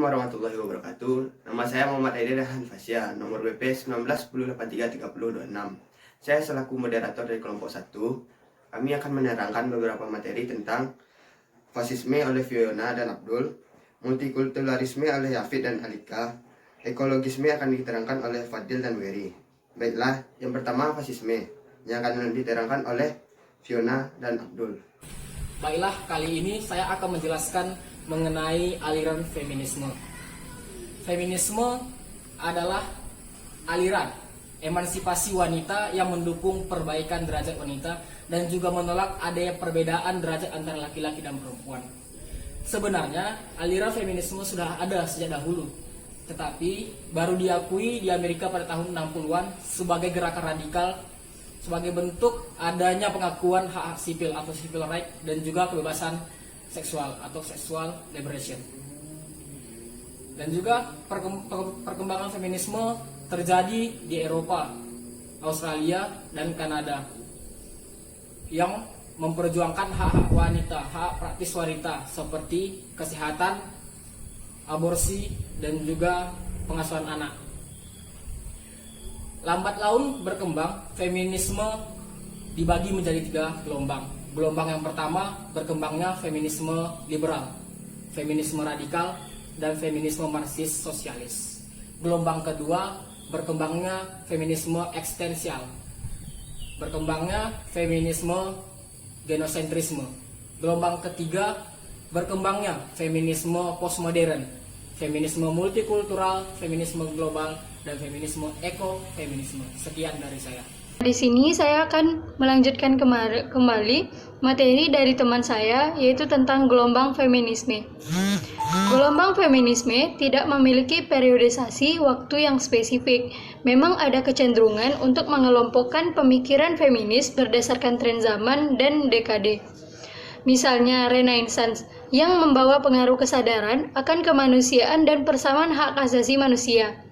Assalamualaikum warahmatullahi wabarakatuh. Nama saya Muhammad Aidil Hanfasya, nomor BP 1910833026. Saya selaku moderator dari kelompok 1. Kami akan menerangkan beberapa materi tentang fasisme oleh Fiona dan Abdul, multikulturalisme oleh Yafid dan Alika, ekologisme akan diterangkan oleh Fadil dan Wery. Baiklah, yang pertama fasisme, yang akan diterangkan oleh Fiona dan Abdul. Baiklah, kali ini saya akan menjelaskan mengenai aliran feminisme. Feminisme adalah aliran emansipasi wanita yang mendukung perbaikan derajat wanita dan juga menolak adanya perbedaan derajat antara laki-laki dan perempuan. Sebenarnya, aliran feminisme sudah ada sejak dahulu, tetapi baru diakui di Amerika pada tahun 60-an sebagai gerakan radikal sebagai bentuk adanya pengakuan hak sipil atau civil right dan juga kebebasan seksual atau sexual liberation. Dan juga perkembangan feminisme terjadi di Eropa, Australia, dan Kanada yang memperjuangkan hak-hak wanita, hak praktis wanita seperti kesehatan, aborsi, dan juga pengasuhan anak. Lambat laun berkembang, feminisme dibagi menjadi 3 gelombang. Gelombang yang pertama berkembangnya feminisme liberal, feminisme radikal, dan feminisme marxis sosialis. Gelombang kedua berkembangnya feminisme eksistensial, berkembangnya feminisme genosentrisme. Gelombang ketiga berkembangnya feminisme postmodern, feminisme multikultural, feminisme global, dan feminisme ekofeminisme. Sekian dari saya. Di sini saya akan melanjutkan kembali materi dari teman saya, yaitu tentang gelombang feminisme. Gelombang feminisme tidak memiliki periodisasi waktu yang spesifik. Memang ada kecenderungan untuk mengelompokkan pemikiran feminis berdasarkan tren zaman dan dekade. Misalnya Renaissance yang membawa pengaruh kesadaran akan kemanusiaan dan persamaan hak asasi manusia.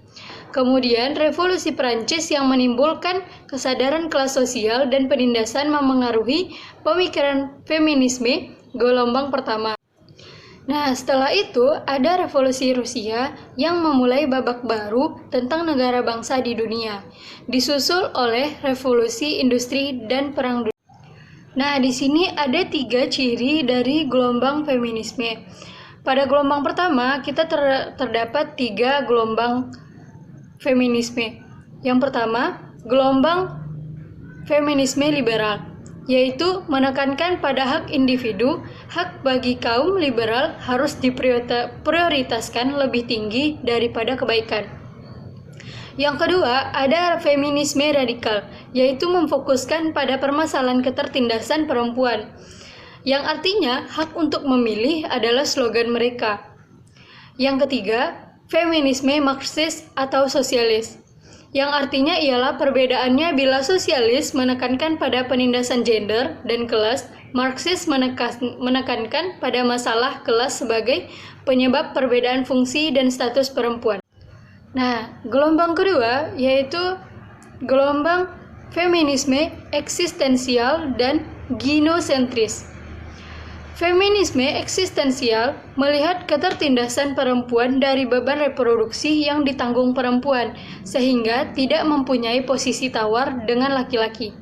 Kemudian Revolusi Perancis yang menimbulkan kesadaran kelas sosial dan penindasan memengaruhi pemikiran feminisme gelombang pertama. Nah, setelah itu ada Revolusi Rusia yang memulai babak baru tentang negara bangsa di dunia, disusul oleh Revolusi Industri dan Perang Dunia. Nah, di sini ada 3 ciri dari gelombang feminisme. Pada gelombang pertama, kita terdapat 3 gelombang feminisme. Yang pertama, gelombang feminisme liberal, yaitu menekankan pada hak individu. Hak bagi kaum liberal harus diprioritaskan lebih tinggi daripada kebaikan. Yang kedua, ada feminisme radikal, yaitu memfokuskan pada permasalahan ketertindasan perempuan, yang artinya hak untuk memilih adalah slogan mereka. Yang ketiga, feminisme marxis atau sosialis, yang artinya ialah perbedaannya bila sosialis menekankan pada penindasan gender dan kelas, marxis menekankan pada masalah kelas sebagai penyebab perbedaan fungsi dan status perempuan. Nah, gelombang kedua yaitu gelombang feminisme eksistensial dan ginosentris. Feminisme eksistensial melihat ketertindasan perempuan dari beban reproduksi yang ditanggung perempuan, sehingga tidak mempunyai posisi tawar dengan laki-laki.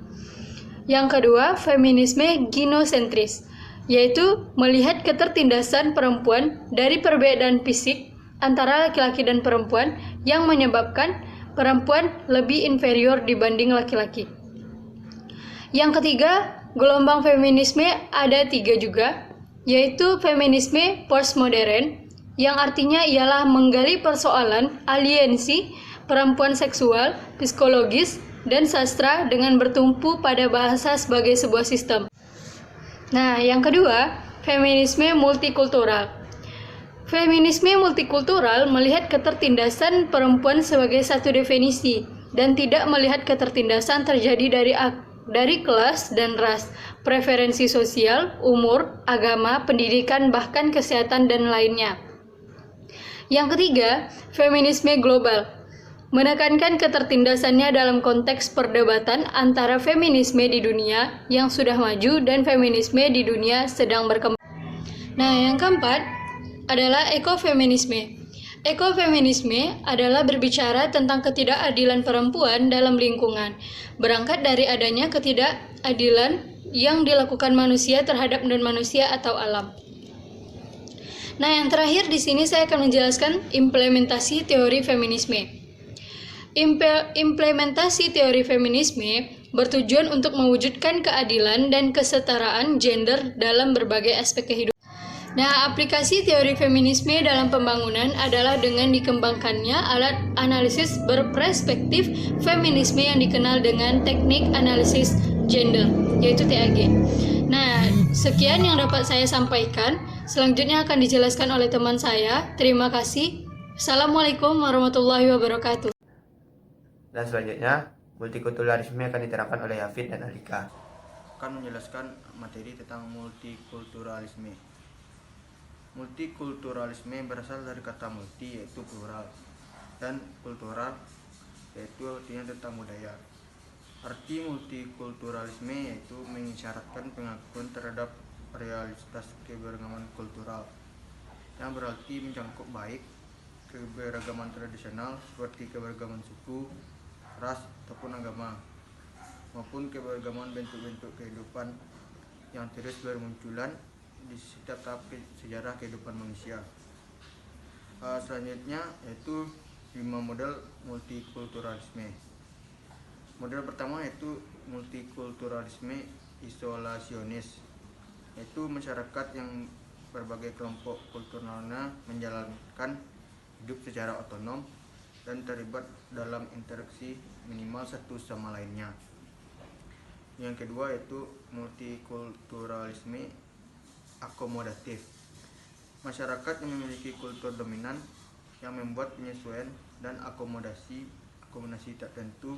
Yang kedua, feminisme ginosentris, yaitu melihat ketertindasan perempuan dari perbedaan fisik antara laki-laki dan perempuan yang menyebabkan perempuan lebih inferior dibanding laki-laki. Yang ketiga, gelombang feminisme ada 3 juga, yaitu feminisme postmodern, yang artinya ialah menggali persoalan aliensi perempuan seksual, psikologis, dan sastra dengan bertumpu pada bahasa sebagai sebuah sistem. Nah, yang kedua, feminisme multikultural. Feminisme multikultural melihat ketertindasan perempuan sebagai satu definisi dan tidak melihat ketertindasan terjadi dari kelas dan ras, preferensi sosial, umur, agama, pendidikan, bahkan kesehatan dan lainnya. Yang ketiga, feminisme global, menekankan ketertindasannya dalam konteks perdebatan antara feminisme di dunia yang sudah maju dan feminisme di dunia sedang berkembang. Nah, yang keempat adalah ekofeminisme, Ekofeminisme adalah berbicara tentang ketidakadilan perempuan dalam lingkungan, berangkat dari adanya ketidakadilan yang dilakukan manusia terhadap non-manusia atau alam. Nah, yang terakhir di sini saya akan menjelaskan implementasi teori feminisme. Implementasi teori feminisme bertujuan untuk mewujudkan keadilan dan kesetaraan gender dalam berbagai aspek kehidupan. Nah, aplikasi teori feminisme dalam pembangunan adalah dengan dikembangkannya alat analisis berperspektif feminisme yang dikenal dengan teknik analisis gender, yaitu TAG. Nah, sekian yang dapat saya sampaikan. Selanjutnya akan dijelaskan oleh teman saya. Terima kasih. Assalamualaikum warahmatullahi wabarakatuh. Dan selanjutnya, multikulturalisme akan diterapkan oleh Hafid dan Alika. Akan menjelaskan materi tentang multikulturalisme. Multikulturalisme berasal dari kata multi, yaitu plural, dan kultural, yaitu artinya tentang budaya. Arti multikulturalisme yaitu mengisyaratkan pengakuan terhadap realitas keberagaman kultural, yang berarti mencakup baik keberagaman tradisional seperti keberagaman suku, ras, ataupun agama, maupun keberagaman bentuk-bentuk kehidupan yang terus bermunculan di setiap tahap sejarah kehidupan manusia. Selanjutnya yaitu 5 model multikulturalisme. Model pertama yaitu multikulturalisme isolasionis, yaitu masyarakat yang berbagai kelompok kulturalnya menjalankan hidup secara otonom dan terlibat dalam interaksi minimal satu sama lainnya. Yang kedua yaitu multikulturalisme akomodatif, masyarakat yang memiliki kultur dominan yang membuat penyesuaian dan akomodasi tertentu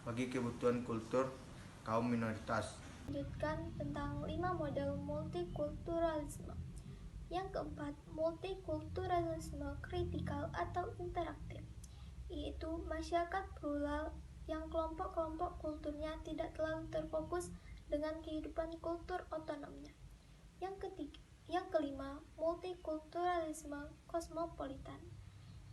bagi kebutuhan kultur kaum minoritas. Lanjutkan tentang 5 model multikulturalisme. Yang keempat, multikulturalisme kritikal atau interaktif, yaitu masyarakat plural yang kelompok-kelompok kulturnya tidak terlalu terfokus dengan kehidupan kultur otonomnya. Yang kelima, multikulturalisme kosmopolitan,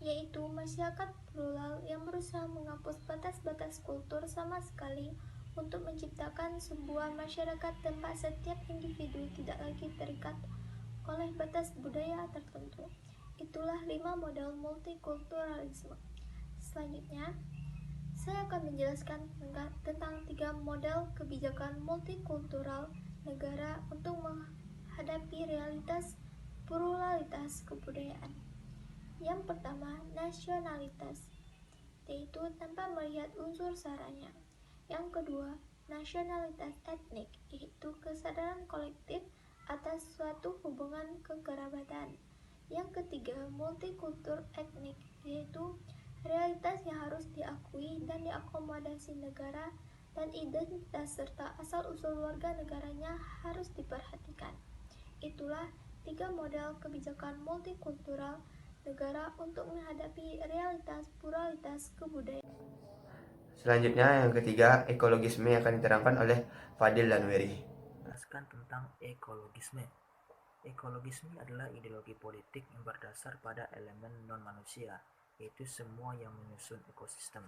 yaitu masyarakat plural yang berusaha menghapus batas-batas kultur sama sekali untuk menciptakan sebuah masyarakat tempat setiap individu tidak lagi terikat oleh batas budaya tertentu. Itulah 5 model multikulturalisme. Selanjutnya, saya akan menjelaskan tentang 3 model kebijakan multikultural negara untuk menghadapi realitas pluralitas kebudayaan. Yang pertama, nasionalitas, yaitu tanpa melihat unsur saranya. Yang kedua, nasionalitas etnik, yaitu kesadaran kolektif atas suatu hubungan kekerabatan. Yang ketiga, multikultur etnik, yaitu realitas yang harus diakui dan diakomodasi negara, dan identitas serta asal-usul warga negaranya harus diperhatikan. Itulah 3 model kebijakan multikultural negara untuk menghadapi realitas pluralitas kebudayaan. Selanjutnya yang ketiga, ekologisme akan diterangkan oleh Fadil dan Wery. Menjelaskan tentang ekologisme. Ekologisme adalah ideologi politik yang berdasar pada elemen non-manusia, yaitu semua yang menyusun ekosistem,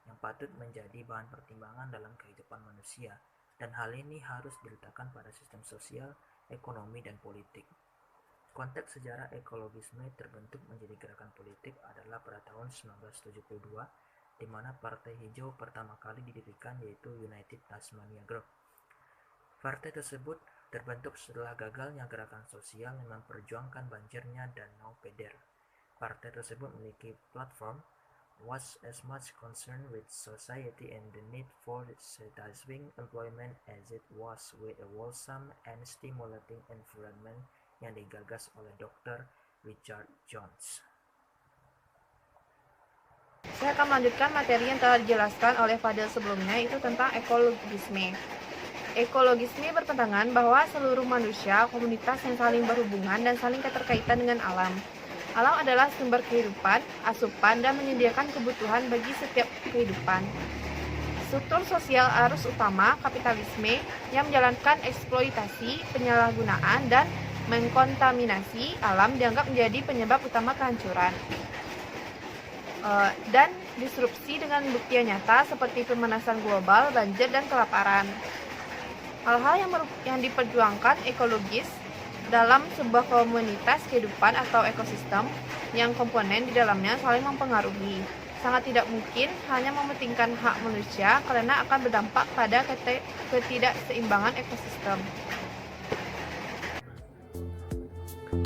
yang patut menjadi bahan pertimbangan dalam kehidupan manusia, dan hal ini harus diletakkan pada sistem sosial, ekonomi, dan politik. Konteks sejarah ekologisme terbentuk menjadi gerakan politik adalah pada tahun 1972, di mana Partai Hijau pertama kali didirikan, yaitu United Tasmania Group. Partai tersebut terbentuk setelah gagalnya gerakan sosial yang memperjuangkan banjirnya Danau Peder. Partai tersebut memiliki platform was as much concerned with society and the need for satisfying employment as it was with a wholesome and stimulating environment yang digagas oleh Dr. Richard Jones. Saya akan melanjutkan materi yang telah dijelaskan oleh Fadil sebelumnya, yaitu tentang ekologisme. Ekologisme berpandangan bahwa seluruh manusia, komunitas yang saling berhubungan dan saling keterkaitan dengan alam. Alam adalah sumber kehidupan, asupan, dan menyediakan kebutuhan bagi setiap kehidupan. Struktur sosial arus utama kapitalisme yang menjalankan eksploitasi, penyalahgunaan, dan mengkontaminasi alam dianggap menjadi penyebab utama kehancuran. dan disrupsi dengan bukti yang nyata seperti pemanasan global, banjir, dan kelaparan. Hal-hal yang diperjuangkan ekologis dalam sebuah komunitas kehidupan atau ekosistem yang komponen di dalamnya saling mempengaruhi. Sangat tidak mungkin hanya mementingkan hak manusia karena akan berdampak pada ketidakseimbangan ekosistem.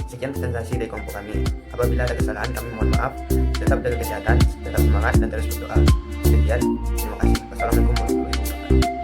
Sekian presentasi dari kelompok kami. Apabila ada kesalahan kami mohon maaf. Tetap jaga kesehatan, tetap semangat dan terus berdoa. Sekian, terima kasih. Wassalamualaikum warahmatullahi wabarakatuh.